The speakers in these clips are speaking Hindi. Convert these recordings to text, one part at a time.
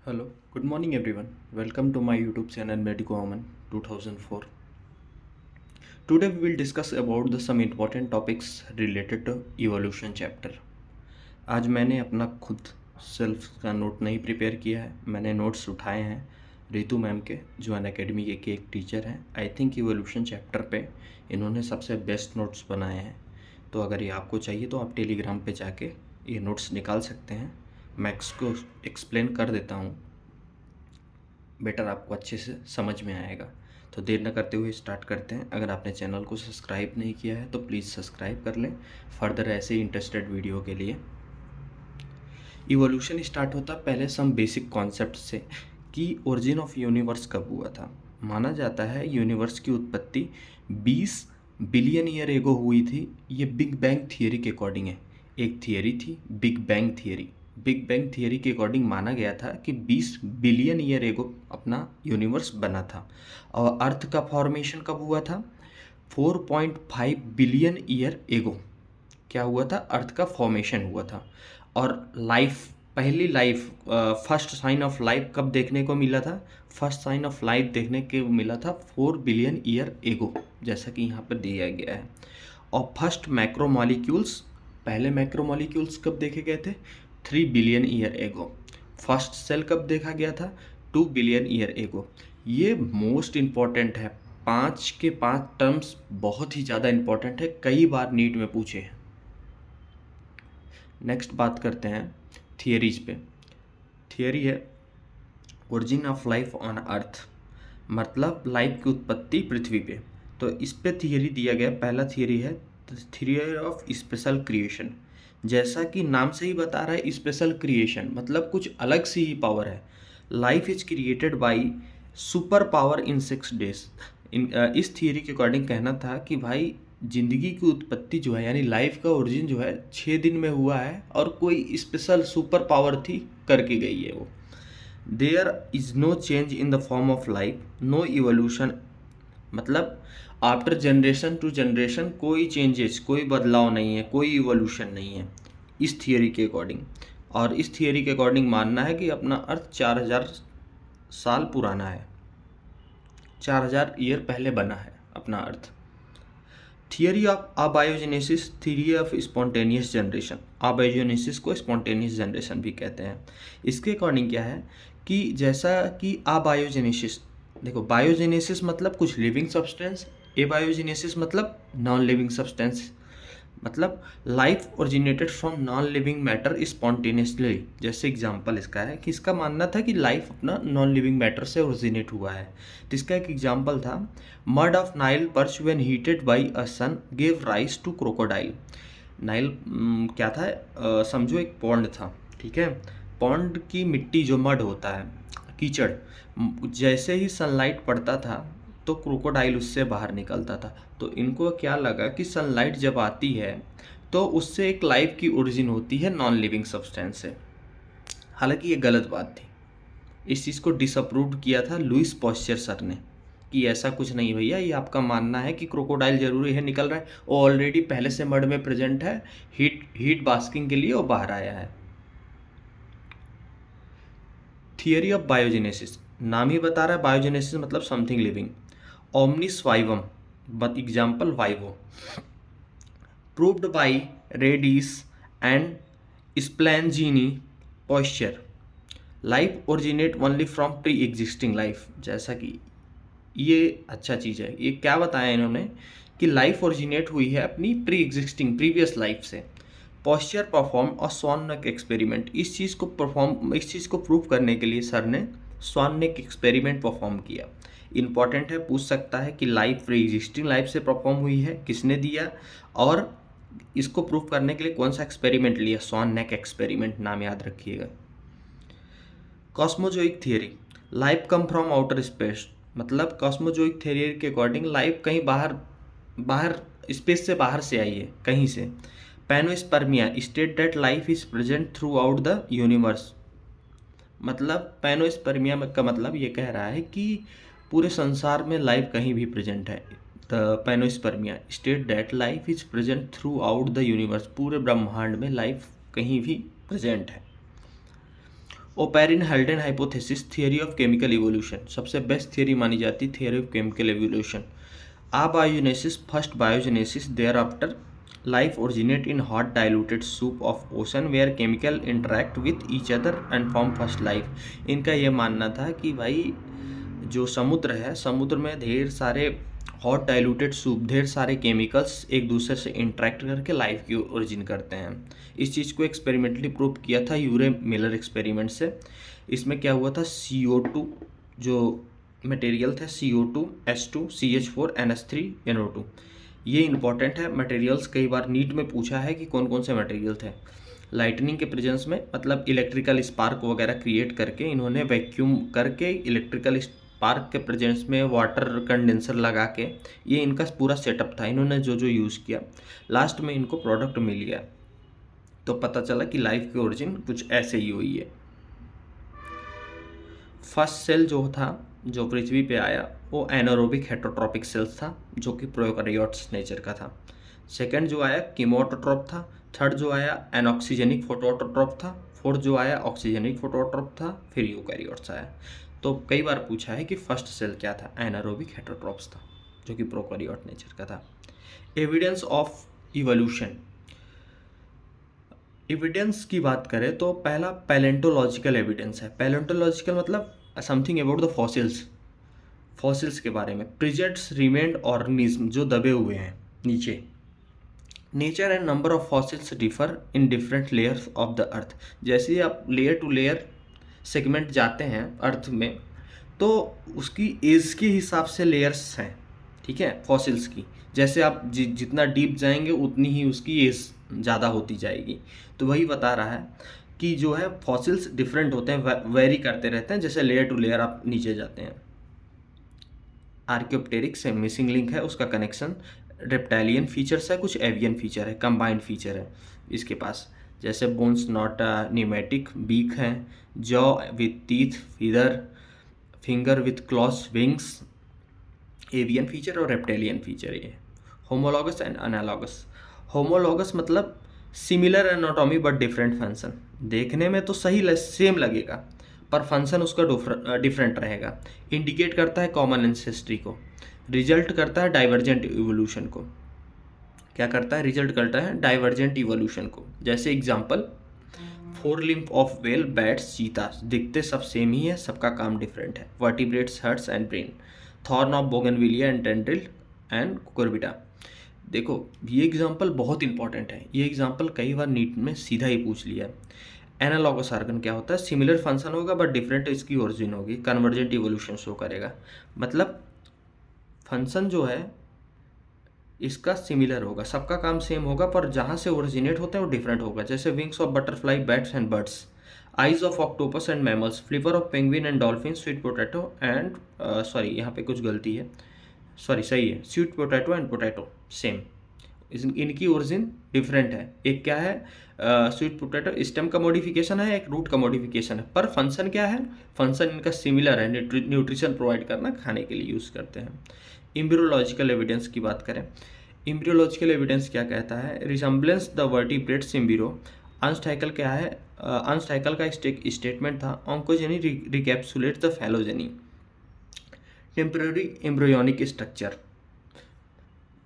Hello, good morning everyone. Welcome to my YouTube channel Medico Oman 2004. Today we will discuss about the some important topics related to evolution chapter. आज मैंने अपना खुद सेल्फ का नोट नहीं प्रिपेयर किया है, मैंने नोट्स उठाए हैं रितु मैम के जो अन अकेडमी के एक टीचर हैं। आई थिंक इवोल्यूशन चैप्टर पे इन्होंने सबसे बेस्ट नोट्स बनाए हैं। तो अगर ये आपको चाहिए तो आप टेलीग्राम पे जाके ये नोट्स निकाल सकते हैं। मैं इसको एक्सप्लेन कर देता हूँ, बेटर आपको अच्छे से समझ में आएगा। तो देर न करते हुए स्टार्ट करते हैं। अगर आपने चैनल को सब्सक्राइब नहीं किया है तो प्लीज़ सब्सक्राइब कर लें फर्दर ऐसे इंटरेस्टेड वीडियो के लिए। इवोल्यूशन स्टार्ट होता पहले सम बेसिक कॉन्सेप्ट से कि ओरिजिन ऑफ यूनिवर्स कब हुआ था। माना जाता है यूनिवर्स की उत्पत्ति 20 बिलियन ईयर एगो हुई थी। ये बिग बैंग थियरी के अकॉर्डिंग है। एक थियरी थी big bang theory. Big bang theory के अकॉर्डिंग माना गया था कि 20 बिलियन ईयर एगो अपना यूनिवर्स बना था। और अर्थ का फॉर्मेशन कब हुआ था? 4.5 बिलियन ईयर एगो क्या हुआ था? अर्थ का फॉर्मेशन हुआ था। और लाइफ, पहली life, first sign of life कब देखने को मिला था? फर्स्ट साइन ऑफ लाइफ देखने को मिला था 4 बिलियन ईयर एगो, जैसा कि यहाँ पर दिया गया है। और फर्स्ट मैक्रोमॉलिक्यूल्स, पहले मैक्रोमॉलिक्यूल्स कब देखे गए थे? 3 billion year ago. First cell कब देखा गया था? 2 बिलियन ईयर एगो। ये मोस्ट इम्पॉर्टेंट है। 5 के 5 टर्म्स बहुत ही ज़्यादा इम्पॉर्टेंट है, कई बार नीट में पूछे हैं। नेक्स्ट बात करते हैं थियरीज पे। थियरी है origin of life on earth, मतलब लाइफ की उत्पत्ति पृथ्वी पे। तो इस पे थियरी दिया गया, पहला थियरी है थियरी ऑफ स्पेशल क्रिएशन। जैसा कि नाम से ही बता रहा है स्पेशल क्रिएशन, मतलब कुछ अलग सी ही पावर है। Life is created by super power in 6 days. इस थियरी के अकॉर्डिंग कहना था कि भाई जिंदगी की उत्पत्ति जो है यानी लाइफ का ओरिजिन जो है 6 दिन में हुआ है और कोई स्पेशल सुपर पावर थी करके गई है वो। There is no change in the form of life, no evolution, मतलब आफ्टर जनरेशन टू जनरेशन कोई चेंजेस, कोई बदलाव नहीं है, कोई इवोल्यूशन नहीं है इस थियरी के अकॉर्डिंग। और इस थियरी के अकॉर्डिंग मानना है कि अपना अर्थ 4000 साल पुराना है, 4000 ईयर पहले बना है अपना earth. Theory of abiogenesis, theory of spontaneous generation. Abiogenesis को स्पॉन्टेनियस जनरेशन भी कहते हैं। इसके अकॉर्डिंग क्या है कि जैसा कि अबायोजेनेसिस, देखो बायोजेनेसिस मतलब कुछ लिविंग सब्सटेंस, एबायोजेनेसिस मतलब नॉन लिविंग सब्सटेंस, मतलब life originated from non living matter spontaneously. जैसे एग्जांपल इसका है कि इसका मानना था कि लाइफ अपना नॉन लिविंग मैटर से ओरिजिनेट हुआ है। तो इसका एक एग्जांपल था mud of Nile perch when heated by a sun give rise to crocodile. Nile क्या था? समझो एक पॉन्ड था, ठीक है। पॉन्ड की मिट्टी जो मड होता है, कीचड़, जैसे ही सनलाइट पड़ता था तो क्रोकोडाइल उससे बाहर निकलता था। तो इनको क्या लगा कि सनलाइट जब आती है तो उससे एक लाइफ की ओरिजिन होती है नॉन लिविंग सब्सटेंस से। हालांकि ये गलत बात थी। इस चीज़ को डिसअप्रूव किया था लुइस पॉस्चर सर ने कि ऐसा कुछ नहीं भैया, ये आपका मानना है कि क्रोकोडाइल जरूरी है निकल रहा है, वो ऑलरेडी पहले से मड में प्रेजेंट है, हीट बास्किंग के लिए वो बाहर आया है। थियरी ऑफ बायोजेनेसिस, नाम ही बता रहा है बायोजेनेसिस मतलब समथिंग लिविंग। ओमनिस वाइवम, बट एग्जाम्पल वाइवो, proved by Redi and Spallanzani Pasteur. Life originate only from pre existing life. जैसा कि ये अच्छा चीज़ है, ये क्या बताया इन्होंने कि लाइफ ओरिजिनेट हुई है अपनी प्री एग्जिस्टिंग प्रीवियस लाइफ से। पॉस्चर परफॉर्म और स्वाननेक एक्सपेरिमेंट, इस चीज़ को प्रूव करने के लिए सर ने स्वाननेक एक्सपेरिमेंट परफॉर्म किया। इंपॉर्टेंट है, पूछ सकता है कि लाइफ प्री एग्जिस्टिंग लाइफ से परफॉर्म हुई है, किसने दिया, और इसको प्रूव करने के लिए कौन सा एक्सपेरिमेंट लिया? स्वाननेक एक्सपेरिमेंट, नाम याद रखिएगा। Cosmozoic theory, life come from outer space, मतलब कॉस्मोजोइक थियरी के अकॉर्डिंग लाइफ कहीं बाहर स्पेस से बाहर से आई है, कहीं से। Panspermia state that life is present throughout the universe, मतलब पैनोस्पर्मिया का मतलब ये कह रहा है कि पूरे संसार में लाइफ कहीं भी प्रेजेंट है। The panspermia state that life is present throughout the universe, पूरे ब्रह्मांड में लाइफ कहीं भी प्रेजेंट है। Oparin Haldane hypothesis theory of chemical evolution, सबसे बेस्ट थियरी मानी जाती theory of chemical evolution. Abiogenesis, first biogenesis, thereafter life originate in hot diluted soup of ocean where chemical interact with each other and form first life। इनका ये मानना था कि भाई जो समुद्र है, समुद्र में ढेर सारे हॉट डाइल्यूटेड सूप, ढेर सारे केमिकल्स एक दूसरे से इंटरेक्ट करके लाइफ की ओरिजिन करते हैं। इस चीज़ को एक्सपेरिमेंटली प्रूव किया था यूरे मिलर एक्सपेरिमेंट से। इसमें क्या हुआ था, CO2 जो मटेरियल थे, CO2, H2, CH4, NH3, NO2, ये इंपॉर्टेंट है मटेरियल्स। कई बार नीट में पूछा है कि कौन कौन से मटेरियल थे। लाइटनिंग के प्रेजेंस में, मतलब इलेक्ट्रिकल स्पार्क वगैरह क्रिएट करके इन्होंने वैक्यूम करके इलेक्ट्रिकल स्पार्क के प्रेजेंस में वाटर कंडेंसर लगा के, ये इनका पूरा सेटअप था। इन्होंने जो जो यूज़ किया, लास्ट में इनको प्रोडक्ट मिल गया, तो पता चला कि लाइफ की ओरिजिन कुछ ऐसे ही हुई है। फर्स्ट सेल जो था, जो पृथ्वी पे आया, वो एनारोबिक हेटरोट्रॉपिक सेल्स था, जो कि प्रोकैरियोट्स नेचर का था। सेकंड जो आया कीमोटोट्रॉप था। थर्ड जो आया एनऑक्सीजेनिक फोटोट्रॉप था। फोर्थ जो आया ऑक्सीजेनिक फोटोट्रॉप था। फिर यूकैरियोट्स आया। तो कई बार पूछा है कि फर्स्ट सेल क्या था, एनारोबिक हेटरोट्रॉप्स था, जो कि प्रोकैरियोट नेचर का था। एविडेंस ऑफ इवोल्यूशन, एविडेंस की बात करें तो पहला पैलेंटोलॉजिकल एविडेंस है। पैलेंटोलॉजिकल मतलब something about the fossils, fossils के बारे में। प्रेजेंट्स रिमेन्ड ऑर्गेनिज्म जो दबे हुए हैं नीचे। Nature and number of fossils differ in different layers of the earth. जैसे ही आप लेयर टू लेयर सेगमेंट जाते हैं अर्थ में, तो उसकी एज के हिसाब से लेयर्स हैं, ठीक है, फॉसिल्स की। जैसे आप जितना डीप जाएंगे उतनी ही उसकी एज ज़्यादा होती जाएगी। तो वही बता रहा है कि जो है फॉसिल्स डिफरेंट होते हैं, वेरी करते रहते हैं, जैसे लेयर टू लेयर आप नीचे जाते हैं। आर्कियोप्टेरिक से मिसिंग लिंक है, उसका कनेक्शन रेप्टाइलियन फीचर्स है, कुछ एवियन फीचर है, कंबाइंड फीचर है इसके पास। जैसे बोन्स नॉट न्यूमेटिक, बीक है, jaw with teeth, feather, finger with claws, wings, avian feature और रेप्टाइलियन फीचर ये। होमोलॉगस एंड एनालॉगस, होमोलॉगस मतलब similar anatomy but different function. देखने में तो सही सेम लगेगा, पर फंक्शन उसका डिफरेंट रहेगा। इंडिकेट करता है कॉमन एंसेस्ट्री को। रिजल्ट करता है डाइवर्जेंट इवोल्यूशन को। क्या करता है, रिजल्ट करता है डाइवर्जेंट इवोल्यूशन को। जैसे example, fore limb of whale, bats, cheetahs, दिखते सब सेम ही है, सबका काम डिफरेंट है। Vertebrates, hearts and brain, thorn of bougainvillea and tendril and cucurbita. देखो ये एग्जांपल बहुत इंपॉर्टेंट है, ये एग्जांपल कई बार नीट में सीधा ही पूछ लिया है। एनालॉगस ऑर्गन क्या होता है, सिमिलर फंक्शन होगा बट डिफरेंट इसकी ओरिजिन होगी, कन्वर्जेंट इवोल्यूशन शो करेगा। मतलब फंक्शन जो है इसका सिमिलर होगा, सबका काम सेम होगा, पर जहाँ से ओरिजिनेट होते हैं वो डिफरेंट होगा। जैसे wings of butterfly, bats and birds, eyes of octopus and mammals, flipper of penguin and dolphin, sweet potato and sorry यहाँ पे कुछ गलती है, सॉरी सही है, sweet potato and potato same, इनकी ओरिजिन डिफरेंट है। एक क्या है, स्वीट पोटैटो स्टेम का मॉडिफिकेशन है, एक रूट का मॉडिफिकेशन है, पर फंक्शन क्या है, फंक्शन इनका सिमिलर है, न्यूट्रिशन प्रोवाइड करना, खाने के लिए यूज़ करते हैं। एम्ब्रियोलॉजिकल एविडेंस की बात करें, एम्ब्रियोलॉजिकल एविडेंस क्या कहता है, रिसेम्बलेंस द वर्टिब्रेट्स एम्ब्रियो। अंस्टाइकल क्या है, अंस्टाइकल का स्टेटमेंट था, ऑन्कोजेनी रिकैप्सुलेट द फैलोजेनी, टेम्पररी एम्ब्रियोनिक स्ट्रक्चर।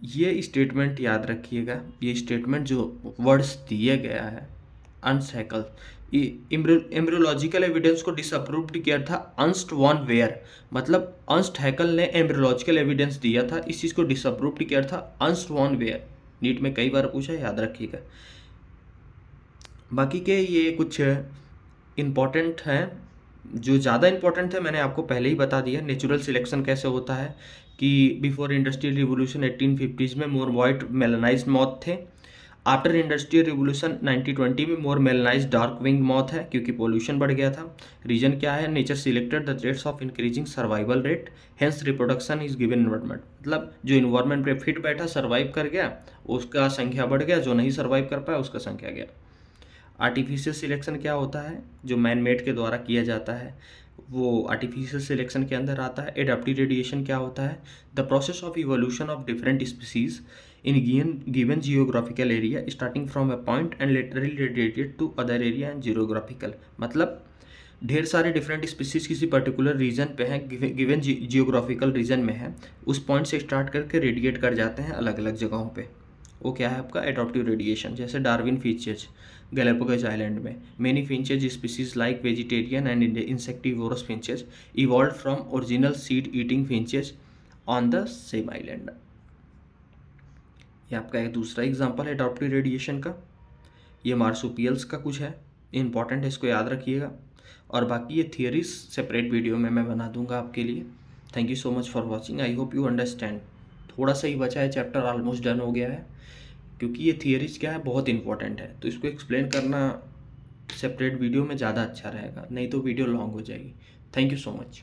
ये स्टेटमेंट याद रखिएगा, ये स्टेटमेंट जो वर्ड्स दिया गया है अनसाइकल, एम्ब्रियोलॉजिकल एविडेंस को डिसअप्रूव्ड किया था अर्नस्ट वॉन वेयर। मतलब अर्नस्ट हैकल ने एम्ब्रियोलॉजिकल एविडेंस दिया था, इस चीज़ को डिसअप्रूव्ड किया था अर्नस्ट वॉन वेयर। नीट में कई बार पूछा, याद रखिएगा। बाकी के ये कुछ इम्पॉर्टेंट हैं, जो ज़्यादा इम्पॉर्टेंट है मैंने आपको पहले ही बता दिया। नेचुरल सिलेक्शन कैसे होता है कि बिफोर इंडस्ट्रियल रिवोल्यूशन 1850s में मोर वाइट मेलानाइज्ड मॉथ थे। आफ्टर इंडस्ट्रियल रिवोल्यूशन 1920 में more melanized dark wing moth है, क्योंकि पोल्यूशन बढ़ गया था। रीजन क्या है, nature selected the traits of increasing survival rate, hence reproduction is given environment. मतलब जो इन्वायरमेंट पे फिट बैठा, सर्वाइव कर गया, उसका संख्या बढ़ गया, जो नहीं सर्वाइव कर पाया उसका संख्या गया। आर्टिफिशियल सिलेक्शन क्या होता है, जो मैन मेड के द्वारा किया जाता है, वो आर्टिफिशियल सिलेक्शन के अंदर आता है। एडाप्टिव रेडिएशन क्या होता है, the process of evolution of different species in given geographical area starting from a point and laterally radiated to other area and geographical. मतलब ढेर सारे डिफरेंट स्पीसीज किसी पर्टिकुलर रीजन पे हैं, गिवन जियोग्राफिकल रीजन में है, उस पॉइंट से स्टार्ट करके रेडिएट कर जाते हैं अलग अलग जगहों पे। वो क्या है आपका एडॉप्टिव रेडिएशन। जैसे डार्विन फिंचेज गैलापागोस आइलैंड में, many finches species like vegetarian and insectivorous finches evolve from original seed eating finches on the same island. ये आपका एक दूसरा एग्जाम्पल है एडॉप्टिव रेडिएशन का। ये मार्सुपियल्स का कुछ है, इंपॉर्टेंट है, इसको याद रखिएगा। और बाकी ये थियरीज सेपरेट वीडियो में मैं बना दूंगा आपके लिए। Thank you so much for watching, I hope you understand. थोड़ा सा ही बचा है, चैप्टर ऑलमोस्ट डन हो गया है, क्योंकि ये थियरीज क्या है बहुत इंपॉर्टेंट है, तो इसको एक्सप्लेन करना सेपरेट वीडियो में ज़्यादा अच्छा रहेगा, नहीं तो वीडियो लॉन्ग हो जाएगी। Thank you so much.